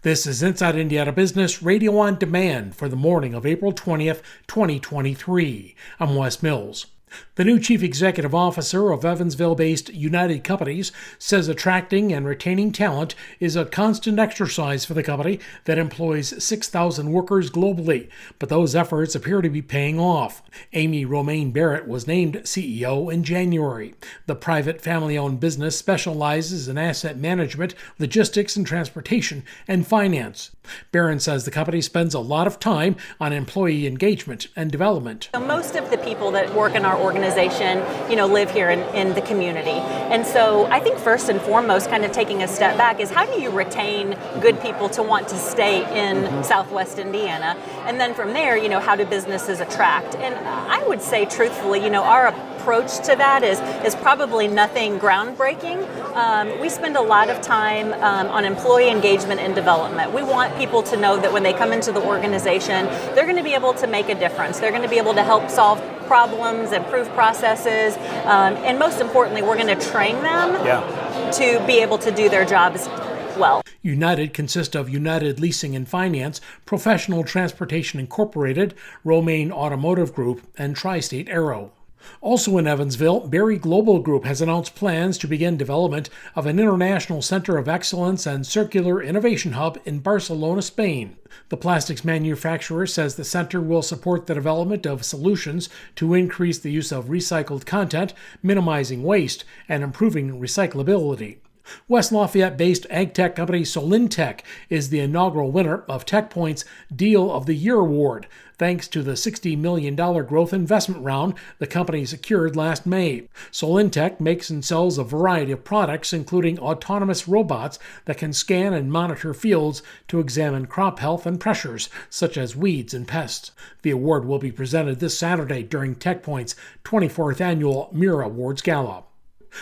This is Inside Indiana Business Radio on Demand for the morning of April 20th, 2023. I'm Wes Mills. The new chief executive officer of Evansville-based United Companies says attracting and retaining talent is a constant exercise for the company that employs 6,000 workers globally, but those efforts appear to be paying off. Amy Romaine Barrett was named CEO in January. The private family-owned business specializes in asset management, logistics and transportation, and finance. Barron says the company spends a lot of time on employee engagement and development. Most of the people that work in our organization, live here in the community. And so I think first and foremost, kind of taking a step back, is how do you retain good people to want to stay in Southwest Indiana? And then from there, how do businesses attract? And I would say truthfully, our approach to that is probably nothing groundbreaking. We spend a lot of time on employee engagement and development. We want people to know that when they come into the organization, they're going to be able to make a difference. They're going to be able to help solve problems, improve processes, and most importantly, we're going to train them to be able to do their jobs well. United consists of United Leasing and Finance, Professional Transportation Incorporated, Romaine Automotive Group, and Tri-State Aero. Also in Evansville, Berry Global Group has announced plans to begin development of an international center of excellence and circular innovation hub in Barcelona, Spain. The plastics manufacturer says the center will support the development of solutions to increase the use of recycled content, minimizing waste, and improving recyclability. West Lafayette-based ag-tech company Solintech is the inaugural winner of TechPoint's Deal of the Year award, thanks to the $60 million growth investment round the company secured last May. Solintech makes and sells a variety of products, including autonomous robots that can scan and monitor fields to examine crop health and pressures, such as weeds and pests. The award will be presented this Saturday during TechPoint's 24th annual Mira Awards Gala.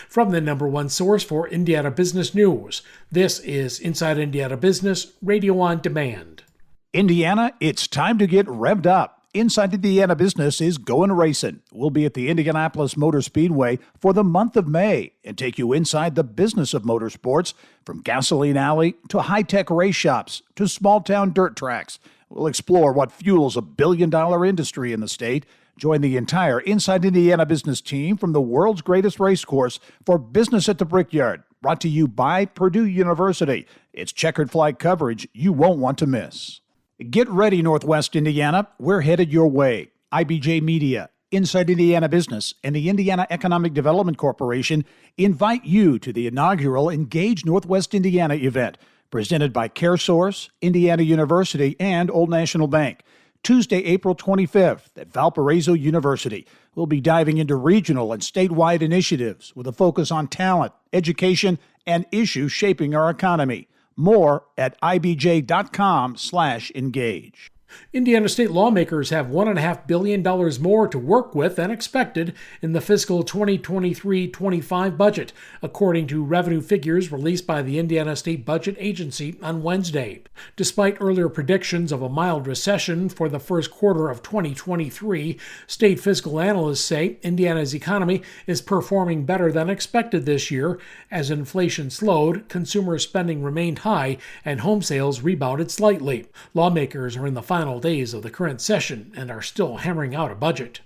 From the number one source for Indiana business news, this is Inside Indiana Business Radio on Demand. Indiana, it's time to get revved up. Inside Indiana Business is going racing. We'll be at the Indianapolis Motor Speedway for the month of May and take you inside the business of motorsports, from gasoline alley to high-tech race shops to small-town dirt tracks. We'll explore what fuels a billion-dollar industry in the state. Join the entire Inside Indiana Business team from the world's greatest race course for Business at the Brickyard, brought to you by Purdue University. It's checkered flag coverage you won't want to miss. Get ready, Northwest Indiana. We're headed your way. IBJ Media, Inside Indiana Business, and the Indiana Economic Development Corporation invite you to the inaugural Engage Northwest Indiana event, presented by CareSource, Indiana University, and Old National Bank. Tuesday, April 25th at Valparaiso University. We'll be diving into regional and statewide initiatives with a focus on talent, education, and issues shaping our economy. More at ibj.com/engage. Indiana state lawmakers have $1.5 billion more to work with than expected in the fiscal 2023-25 budget, according to revenue figures released by the Indiana State Budget Agency on Wednesday. Despite earlier predictions of a mild recession for the first quarter of 2023, state fiscal analysts say Indiana's economy is performing better than expected this year as inflation slowed, consumer spending remained high, and home sales rebounded slightly. Lawmakers are in the final days of the current session and are still hammering out a budget.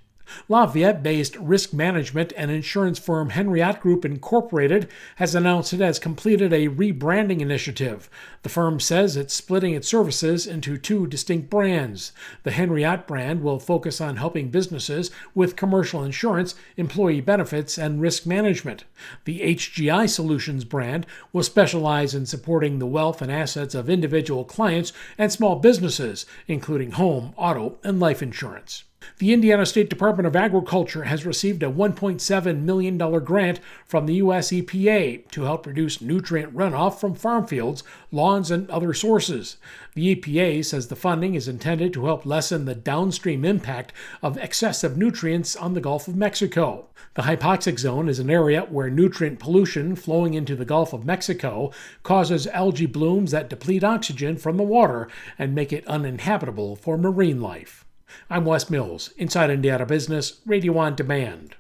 Lafayette-based risk management and insurance firm Henriott Group Incorporated has announced it has completed a rebranding initiative. The firm says it's splitting its services into two distinct brands. The Henriott brand will focus on helping businesses with commercial insurance, employee benefits, and risk management. The HGI Solutions brand will specialize in supporting the wealth and assets of individual clients and small businesses, including home, auto, and life insurance. The Indiana State Department of Agriculture has received a $1.7 million grant from the U.S. EPA to help reduce nutrient runoff from farm fields, lawns, and other sources. The EPA says the funding is intended to help lessen the downstream impact of excessive nutrients on the Gulf of Mexico. The hypoxic zone is an area where nutrient pollution flowing into the Gulf of Mexico causes algae blooms that deplete oxygen from the water and make it uninhabitable for marine life. I'm Wes Mills, Inside Indiana Business, Radio on Demand.